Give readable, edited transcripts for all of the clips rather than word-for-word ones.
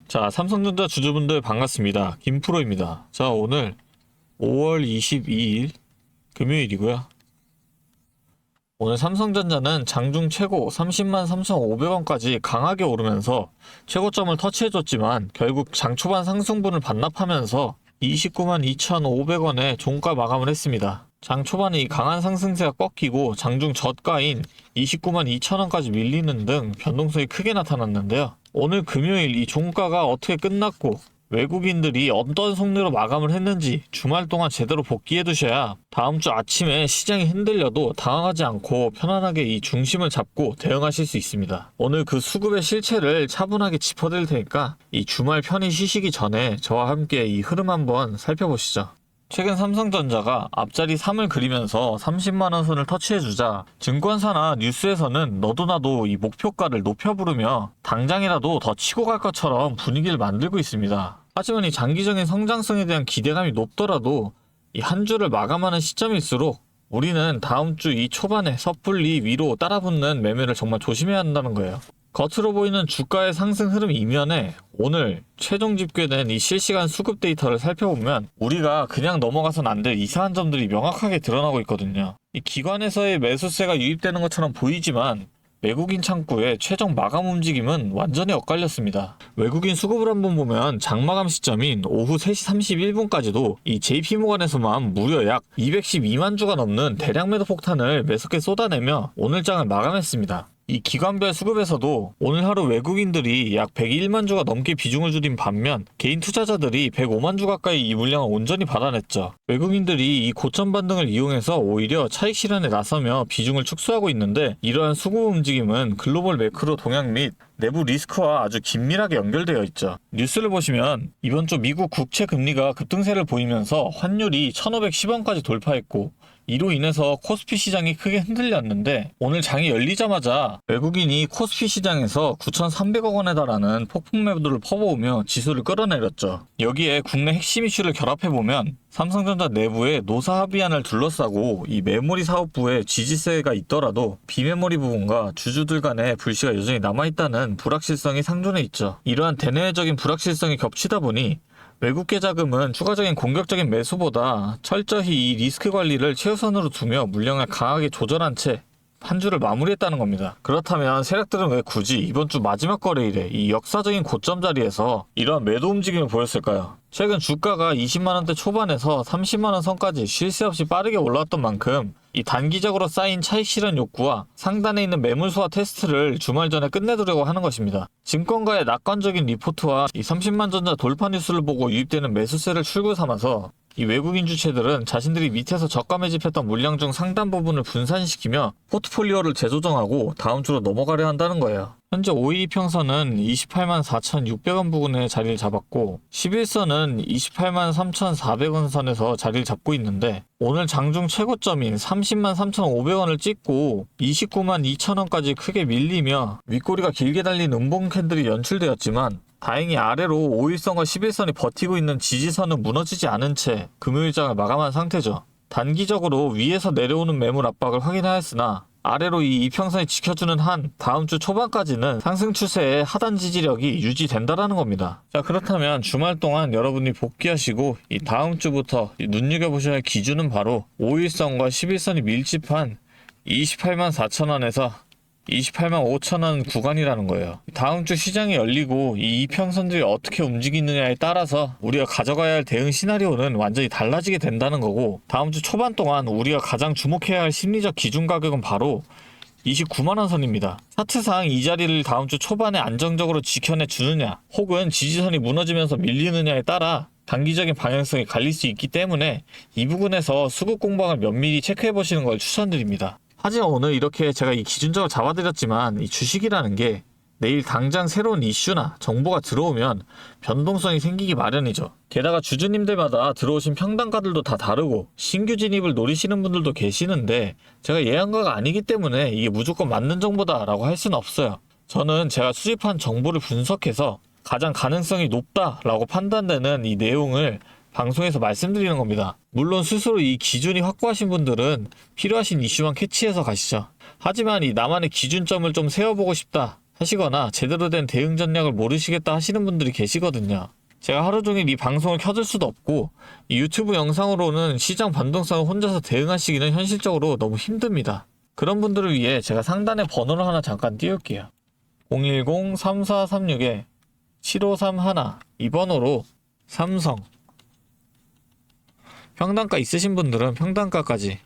자, 삼성전자 주주분들 반갑습니다. 김프로입니다. 자, 오늘 5월 22일 금요일이고요. 오늘 삼성전자는 장중 최고 30만 3,500원까지 강하게 오르면서 최고점을 터치해줬지만 결국 장 초반 상승분을 반납하면서 29만 2,500원에 종가 마감을 했습니다. 장 초반에 이 강한 상승세가 꺾이고 장중 저가인 29만 2천원까지 밀리는 등 변동성이 크게 나타났는데요. 오늘 금요일 이 종가가 어떻게 끝났고 외국인들이 어떤 속내로 마감을 했는지 주말 동안 제대로 복귀해 두셔야 다음 주 아침에 시장이 흔들려도 당황하지 않고 편안하게 이 중심을 잡고 대응하실 수 있습니다. 오늘 그 수급의 실체를 차분하게 짚어드릴 테니까 이 주말 편히 쉬시기 전에 저와 함께 이 흐름 한번 살펴보시죠. 최근 삼성전자가 앞자리 3을 그리면서 30만원 선을 터치해주자 증권사나 뉴스에서는 너도 나도 이 목표가를 높여 부르며 당장이라도 더 치고 갈 것처럼 분위기를 만들고 있습니다. 하지만 이 장기적인 성장성에 대한 기대감이 높더라도 이 한 주를 마감하는 시점일수록 우리는 다음 주 이 초반에 섣불리 위로 따라붙는 매매를 정말 조심해야 한다는 거예요. 겉으로 보이는 주가의 상승 흐름 이면에 오늘 최종 집계된 이 실시간 수급 데이터를 살펴보면 우리가 그냥 넘어가선 안 될 이상한 점들이 명확하게 드러나고 있거든요. 이 기관에서의 매수세가 유입되는 것처럼 보이지만 외국인 창구의 최종 마감 움직임은 완전히 엇갈렸습니다. 외국인 수급을 한번 보면 장마감 시점인 오후 3시 31분까지도 이 JP모건에서만 무려 약 212만 주가 넘는 대량 매도 폭탄을 매섭게 쏟아내며 오늘 장을 마감했습니다. 이 기관별 수급에서도 오늘 하루 외국인들이 약 101만 주가 넘게 비중을 줄인 반면 개인 투자자들이 105만 주 가까이 이 물량을 온전히 받아냈죠. 외국인들이 이 고점 반등을 이용해서 오히려 차익 실현에 나서며 비중을 축소하고 있는데 이러한 수급 움직임은 글로벌 매크로 동향 및 내부 리스크와 아주 긴밀하게 연결되어 있죠. 뉴스를 보시면 이번 주 미국 국채 금리가 급등세를 보이면서 환율이 1,510원까지 돌파했고 이로 인해서 코스피 시장이 크게 흔들렸는데 오늘 장이 열리자마자 외국인이 코스피 시장에서 9,300억 원에 달하는 폭풍 매도를 퍼부으며 지수를 끌어내렸죠. 여기에 국내 핵심 이슈를 결합해보면 삼성전자 내부에 노사 합의안을 둘러싸고 이 메모리 사업부에 지지세가 있더라도 비메모리 부분과 주주들 간의 불씨가 여전히 남아있다는 불확실성이 상존해 있죠. 이러한 대내외적인 불확실성이 겹치다 보니 외국계 자금은 추가적인 공격적인 매수보다 철저히 이 리스크 관리를 최우선으로 두며 물량을 강하게 조절한 채 한 주를 마무리했다는 겁니다. 그렇다면 세력들은 왜 굳이 이번 주 마지막 거래일에 이 역사적인 고점 자리에서 이러한 매도 움직임을 보였을까요? 최근 주가가 20만원대 초반에서 30만원 선까지 쉴 새 없이 빠르게 올라왔던 만큼 이 단기적으로 쌓인 차익 실현 욕구와 상단에 있는 매물 소화 테스트를 주말 전에 끝내두려고 하는 것입니다. 증권가의 낙관적인 리포트와 이 30만 전자 돌파 뉴스를 보고 유입되는 매수세를 출구 삼아서 이 외국인 주체들은 자신들이 밑에서 저가 매집했던 물량 중 상당 부분을 분산시키며 포트폴리오를 재조정하고 다음 주로 넘어가려 한다는 거예요. 현재 5일 이평선은 28만 4,600원 부근에 자리를 잡았고 11선은 28만 3,400원 선에서 자리를 잡고 있는데 오늘 장중 최고점인 30만 3,500원을 찍고 29만 2천원까지 크게 밀리며 윗꼬리가 길게 달린 음봉 캔들이 연출되었지만 다행히 아래로 5일선과 11선이 버티고 있는 지지선은 무너지지 않은 채 금요일장을 마감한 상태죠. 단기적으로 위에서 내려오는 매물 압박을 확인하였으나 아래로 이 이평선이 지켜주는 한 다음 주 초반까지는 상승 추세의 하단 지지력이 유지된다라는 겁니다. 자, 그렇다면 주말 동안 여러분이 복귀하시고 이 다음 주부터 눈여겨보셔야 할 기준은 바로 5일선과 11선이 밀집한 28만 4천원에서 28만 5천원 구간이라는 거예요. 다음 주 시장이 열리고 이 이평선들이 어떻게 움직이느냐에 따라서 우리가 가져가야 할 대응 시나리오는 완전히 달라지게 된다는 거고 다음 주 초반 동안 우리가 가장 주목해야 할 심리적 기준 가격은 바로 29만원 선입니다. 차트상 이 자리를 다음 주 초반에 안정적으로 지켜내 주느냐 혹은 지지선이 무너지면서 밀리느냐에 따라 단기적인 방향성이 갈릴 수 있기 때문에 이 부분에서 수급 공방을 면밀히 체크해 보시는 걸 추천드립니다. 하지만 오늘 이렇게 제가 이 기준적으로 잡아드렸지만 이 주식이라는 게 내일 당장 새로운 이슈나 정보가 들어오면 변동성이 생기기 마련이죠. 게다가 주주님들마다 들어오신 평단가들도 다 다르고 신규 진입을 노리시는 분들도 계시는데 제가 예언가가 아니기 때문에 이게 무조건 맞는 정보다라고 할 수는 없어요. 저는 제가 수집한 정보를 분석해서 가장 가능성이 높다라고 판단되는 이 내용을 방송에서 말씀드리는 겁니다. 물론 스스로 이 기준이 확고하신 분들은 필요하신 이슈만 캐치해서 가시죠. 하지만 이 나만의 기준점을 좀 세워보고 싶다 하시거나 제대로 된 대응 전략을 모르시겠다 하시는 분들이 계시거든요. 제가 하루 종일 이 방송을 켜둘 수도 없고 이 유튜브 영상으로는 시장 변동성을 혼자서 대응하시기는 현실적으로 너무 힘듭니다. 그런 분들을 위해 제가 상단에 번호를 하나 잠깐 띄울게요. 010-3436-7531 이 번호로 삼성 평단가 있으신 분들은 평단가까지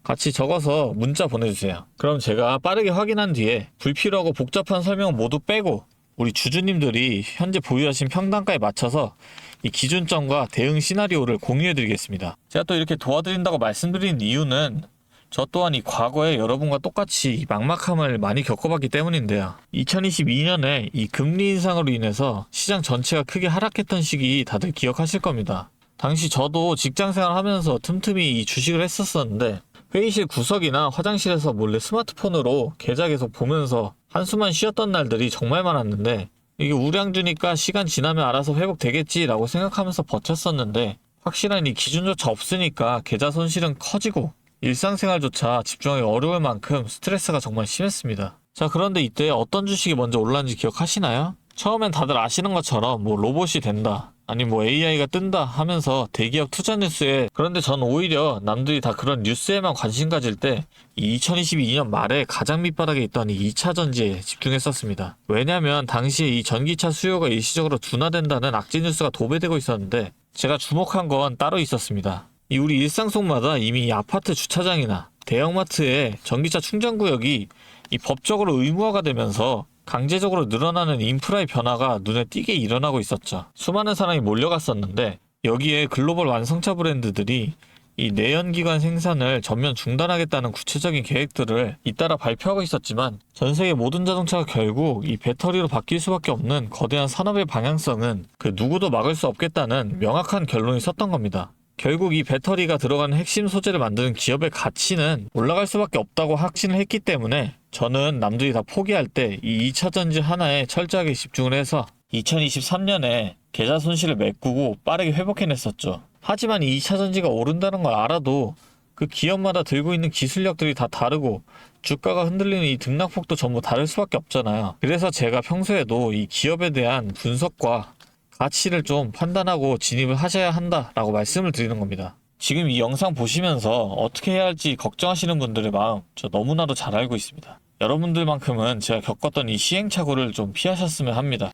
같이 적어서 문자 보내주세요. 그럼 제가 빠르게 확인한 뒤에 불필요하고 복잡한 설명 모두 빼고 우리 주주님들이 현재 보유하신 평단가에 맞춰서 이 기준점과 대응 시나리오를 공유해드리겠습니다. 제가 또 이렇게 도와드린다고 말씀드린 이유는 저 또한 이 과거에 여러분과 똑같이 이 막막함을 많이 겪어봤기 때문인데요. 2022년에 이 금리 인상으로 인해서 시장 전체가 크게 하락했던 시기 다들 기억하실 겁니다. 당시 저도 직장생활 하면서 틈틈이 이 주식을 했었었는데 회의실 구석이나 화장실에서 몰래 스마트폰으로 계좌 계속 보면서 한숨만 쉬었던 날들이 정말 많았는데 이게 우량주니까 시간 지나면 알아서 회복되겠지라고 생각하면서 버텼었는데 확실한 이 기준조차 없으니까 계좌 손실은 커지고 일상생활조차 집중하기 어려울 만큼 스트레스가 정말 심했습니다. 자, 그런데 이때 어떤 주식이 먼저 올랐는지 기억하시나요? 처음엔 다들 아시는 것처럼 뭐 로봇이 된다 아니 뭐 AI가 뜬다 하면서 대기업 투자 뉴스에 그런데 전 오히려 남들이 다 그런 뉴스에만 관심 가질 때 2022년 말에 가장 밑바닥에 있던 이 2차 전지에 집중했었습니다. 왜냐면 당시에 이 전기차 수요가 일시적으로 둔화된다는 악재 뉴스가 도배되고 있었는데 제가 주목한 건 따로 있었습니다. 이 우리 일상 속마다 이미 이 아파트 주차장이나 대형마트에 전기차 충전 구역이 이 법적으로 의무화가 되면서 강제적으로 늘어나는 인프라의 변화가 눈에 띄게 일어나고 있었죠. 수많은 사람이 몰려갔었는데 여기에 글로벌 완성차 브랜드들이 이 내연기관 생산을 전면 중단하겠다는 구체적인 계획들을 잇따라 발표하고 있었지만 전 세계 모든 자동차가 결국 이 배터리로 바뀔 수밖에 없는 거대한 산업의 방향성은 그 누구도 막을 수 없겠다는 명확한 결론이 섰던 겁니다. 결국 이 배터리가 들어가는 핵심 소재를 만드는 기업의 가치는 올라갈 수밖에 없다고 확신을 했기 때문에 저는 남들이 다 포기할 때 이 2차 전지 하나에 철저하게 집중을 해서 2023년에 계좌 손실을 메꾸고 빠르게 회복해냈었죠. 하지만 이 2차 전지가 오른다는 걸 알아도 그 기업마다 들고 있는 기술력들이 다 다르고 주가가 흔들리는 이 등락폭도 전부 다를 수밖에 없잖아요. 그래서 제가 평소에도 이 기업에 대한 분석과 가치를 좀 판단하고 진입을 하셔야 한다라고 말씀을 드리는 겁니다. 지금 이 영상 보시면서 어떻게 해야 할지 걱정하시는 분들의 마음 저 너무나도 잘 알고 있습니다. 여러분들만큼은 제가 겪었던 이 시행착오를 좀 피하셨으면 합니다.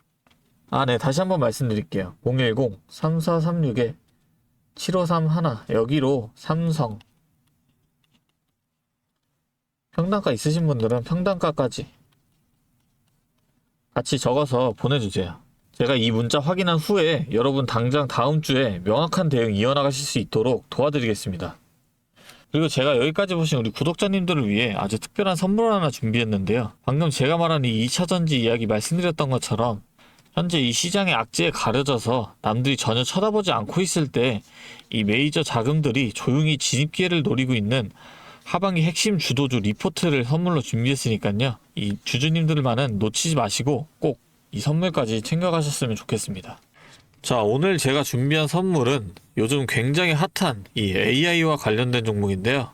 네, 다시 한번 말씀드릴게요. 010-3436-7531 여기로 삼성 평단가 있으신 분들은 평단가까지 같이 적어서 보내주세요. 제가 이 문자 확인한 후에 여러분 당장 다음 주에 명확한 대응 이어나가실 수 있도록 도와드리겠습니다. 그리고 제가 여기까지 보신 우리 구독자님들을 위해 아주 특별한 선물을 하나 준비했는데요. 방금 제가 말한 이 2차 전지 이야기 말씀드렸던 것처럼 현재 이 시장의 악재에 가려져서 남들이 전혀 쳐다보지 않고 있을 때 이 메이저 자금들이 조용히 진입 기회를 노리고 있는 하반기 핵심 주도주 리포트를 선물로 준비했으니까요. 이 주주님들만은 놓치지 마시고 꼭 이 선물까지 챙겨가셨으면 좋겠습니다. 자, 오늘 제가 준비한 선물은 요즘 굉장히 핫한 이 AI와 관련된 종목인데요.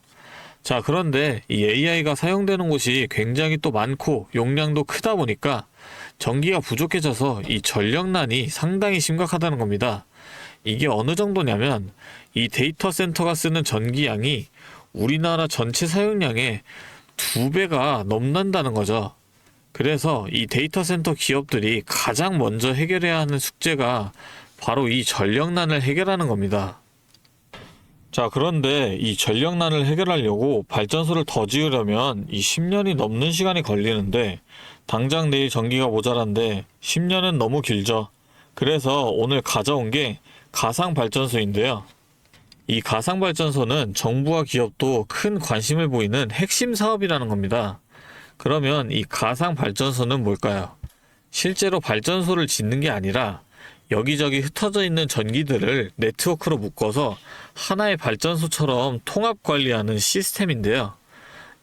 자, 그런데 이 AI가 사용되는 곳이 굉장히 또 많고 용량도 크다 보니까 전기가 부족해져서 이 전력난이 상당히 심각하다는 겁니다. 이게 어느 정도냐면 이 데이터 센터가 쓰는 전기량이 우리나라 전체 사용량의 2배가 넘는다는 거죠. 그래서 이 데이터 센터 기업들이 가장 먼저 해결해야 하는 숙제가 바로 이 전력난을 해결하는 겁니다. 자, 그런데 이 전력난을 해결하려고 발전소를 더 지으려면 이 10년이 넘는 시간이 걸리는데 당장 내일 전기가 모자란데 10년은 너무 길죠. 그래서 오늘 가져온 게 가상발전소인데요. 이 가상발전소는 정부와 기업도 큰 관심을 보이는 핵심 사업이라는 겁니다. 그러면 이 가상발전소는 뭘까요? 실제로 발전소를 짓는 게 아니라 여기저기 흩어져 있는 전기들을 네트워크로 묶어서 하나의 발전소처럼 통합 관리하는 시스템인데요.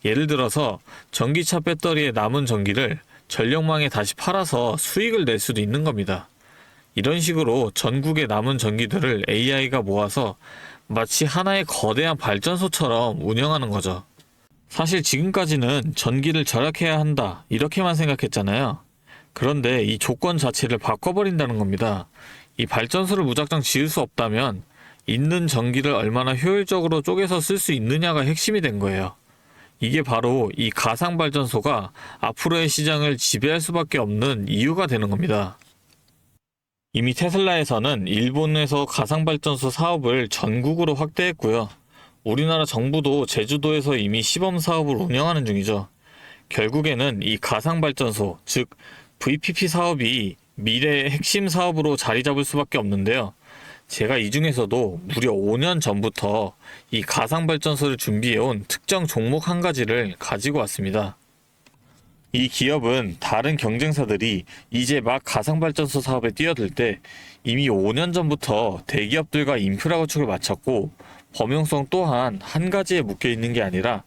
예를 들어서 전기차 배터리에 남은 전기를 전력망에 다시 팔아서 수익을 낼 수도 있는 겁니다. 이런 식으로 전국의 남은 전기들을 AI가 모아서 마치 하나의 거대한 발전소처럼 운영하는 거죠. 사실 지금까지는 전기를 절약해야 한다, 이렇게만 생각했잖아요. 그런데 이 조건 자체를 바꿔버린다는 겁니다. 이 발전소를 무작정 지을 수 없다면 있는 전기를 얼마나 효율적으로 쪼개서 쓸 수 있느냐가 핵심이 된 거예요. 이게 바로 이 가상발전소가 앞으로의 시장을 지배할 수밖에 없는 이유가 되는 겁니다. 이미 테슬라에서는 일본에서 가상발전소 사업을 전국으로 확대했고요. 우리나라 정부도 제주도에서 이미 시범 사업을 운영하는 중이죠. 결국에는 이 가상발전소, 즉 VPP 사업이 미래의 핵심 사업으로 자리 잡을 수밖에 없는데요. 제가 이 중에서도 무려 5년 전부터 이 가상발전소를 준비해온 특정 종목 한 가지를 가지고 왔습니다. 이 기업은 다른 경쟁사들이 이제 막 가상발전소 사업에 뛰어들 때 이미 5년 전부터 대기업들과 인프라 구축을 마쳤고, 범용성 또한 한 가지에 묶여 있는 게 아니라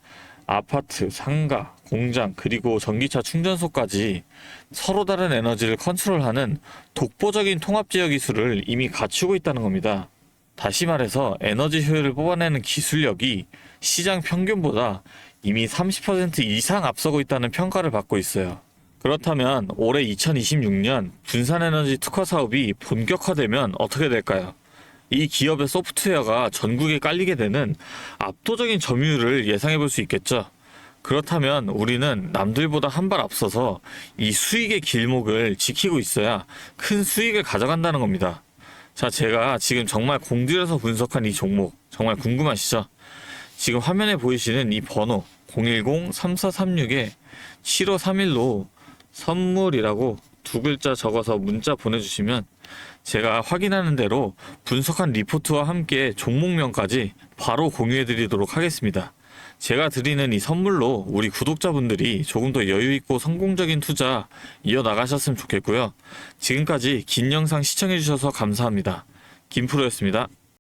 아파트, 상가, 공장, 그리고 전기차 충전소까지 서로 다른 에너지를 컨트롤하는 독보적인 통합제어 기술을 이미 갖추고 있다는 겁니다. 다시 말해서 에너지 효율을 뽑아내는 기술력이 시장 평균보다 이미 30% 이상 앞서고 있다는 평가를 받고 있어요. 그렇다면 올해 2026년 분산에너지 특화 사업이 본격화되면 어떻게 될까요? 이 기업의 소프트웨어가 전국에 깔리게 되는 압도적인 점유율을 예상해 볼 수 있겠죠. 그렇다면 우리는 남들보다 한 발 앞서서 이 수익의 길목을 지키고 있어야 큰 수익을 가져간다는 겁니다. 자, 제가 지금 정말 공들여서 분석한 이 종목 정말 궁금하시죠? 지금 화면에 보이시는 이 번호 010-3436-7531로 선물이라고 두 글자 적어서 문자 보내주시면 제가 확인하는 대로 분석한 리포트와 함께 종목명까지 바로 공유해드리도록 하겠습니다. 제가 드리는 이 선물로 우리 구독자분들이 조금 더 여유있고 성공적인 투자 이어나가셨으면 좋겠고요. 지금까지 긴 영상 시청해주셔서 감사합니다. 김프로였습니다.